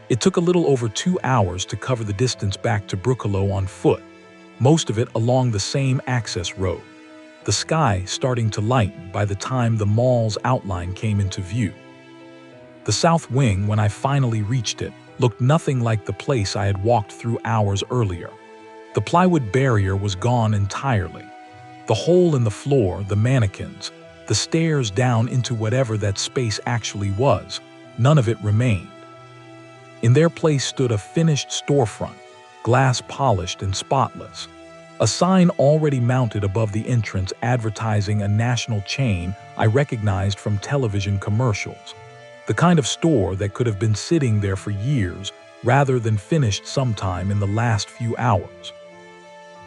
It took a little over 2 hours to cover the distance back to Brookhollow on foot, most of it along the same access road, the sky starting to lighten by the time the mall's outline came into view. The south wing, when I finally reached it, looked nothing like the place I had walked through hours earlier. The plywood barrier was gone entirely. The hole in the floor, the mannequins, the stairs down into whatever that space actually was, none of it remained. In their place stood a finished storefront, glass polished and spotless, a sign already mounted above the entrance advertising a national chain I recognized from television commercials, the kind of store that could have been sitting there for years rather than finished sometime in the last few hours.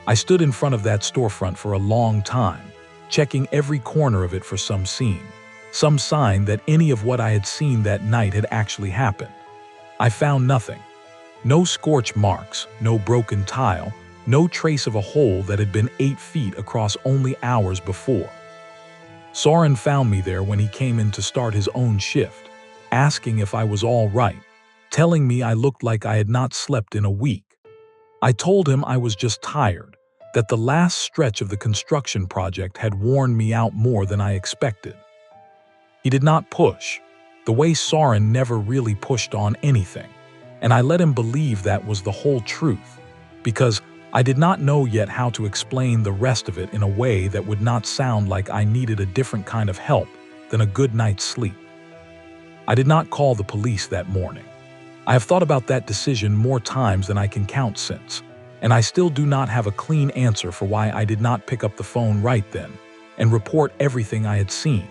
I stood in front of that storefront for a long time, checking every corner of it for some scene, some sign that any of what I had seen that night had actually happened. I found nothing. No scorch marks, no broken tile, no trace of a hole that had been 8 feet across only hours before. Soren found me there when he came in to start his own shift, asking if I was all right, telling me I looked like I had not slept in a week. I told him I was just tired, that the last stretch of the construction project had worn me out more than I expected. He did not push, the way Soren never really pushed on anything, and I let him believe that was the whole truth, because I did not know yet how to explain the rest of it in a way that would not sound like I needed a different kind of help than a good night's sleep. I did not call the police that morning. I have thought about that decision more times than I can count since, and I still do not have a clean answer for why I did not pick up the phone right then and report everything I had seen.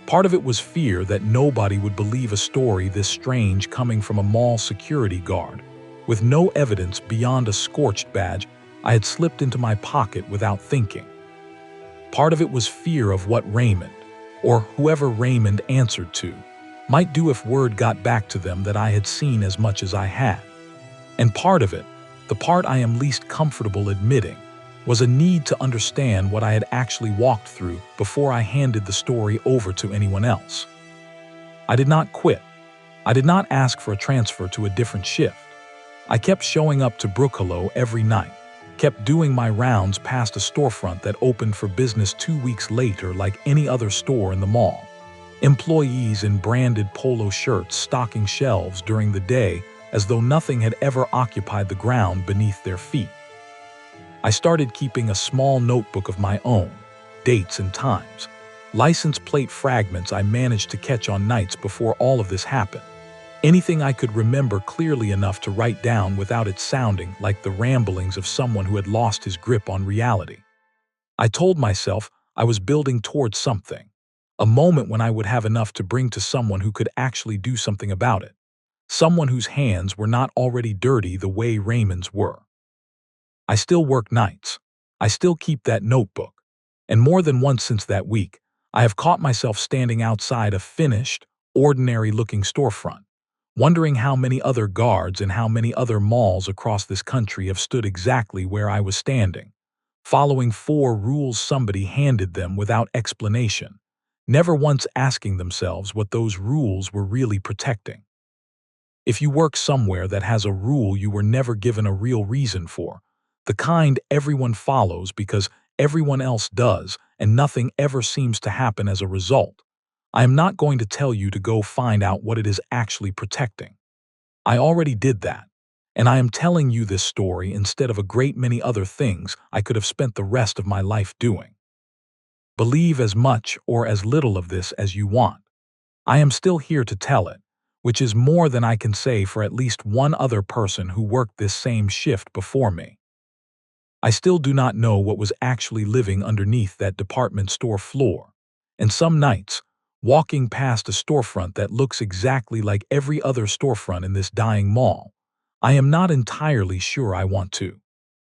Part of it was fear that nobody would believe a story this strange coming from a mall security guard, with no evidence beyond a scorched badge I had slipped into my pocket without thinking. Part of it was fear of what Raymond, or whoever Raymond answered to, might do if word got back to them that I had seen as much as I had. And part of it, the part I am least comfortable admitting, was a need to understand what I had actually walked through before I handed the story over to anyone else. I did not quit. I did not ask for a transfer to a different shift. I kept showing up to Brookhollow every night, kept doing my rounds past a storefront that opened for business 2 weeks later like any other store in the mall. Employees in branded polo shirts stocking shelves during the day as though nothing had ever occupied the ground beneath their feet. I started keeping a small notebook of my own, dates and times, license plate fragments I managed to catch on nights before all of this happened. Anything I could remember clearly enough to write down without it sounding like the ramblings of someone who had lost his grip on reality. I told myself I was building towards something, a moment when I would have enough to bring to someone who could actually do something about it, someone whose hands were not already dirty the way Raymond's were. I still work nights. I still keep that notebook. And more than once since that week, I have caught myself standing outside a finished, ordinary-looking storefront, wondering how many other guards and how many other malls across this country have stood exactly where I was standing, following 4 rules somebody handed them without explanation, never once asking themselves what those rules were really protecting. If you work somewhere that has a rule you were never given a real reason for, the kind everyone follows because everyone else does and nothing ever seems to happen as a result, I am not going to tell you to go find out what it is actually protecting. I already did that, and I am telling you this story instead of a great many other things I could have spent the rest of my life doing. Believe as much or as little of this as you want. I am still here to tell it, which is more than I can say for at least one other person who worked this same shift before me. I still do not know what was actually living underneath that department store floor, and some nights, walking past a storefront that looks exactly like every other storefront in this dying mall, I am not entirely sure I want to.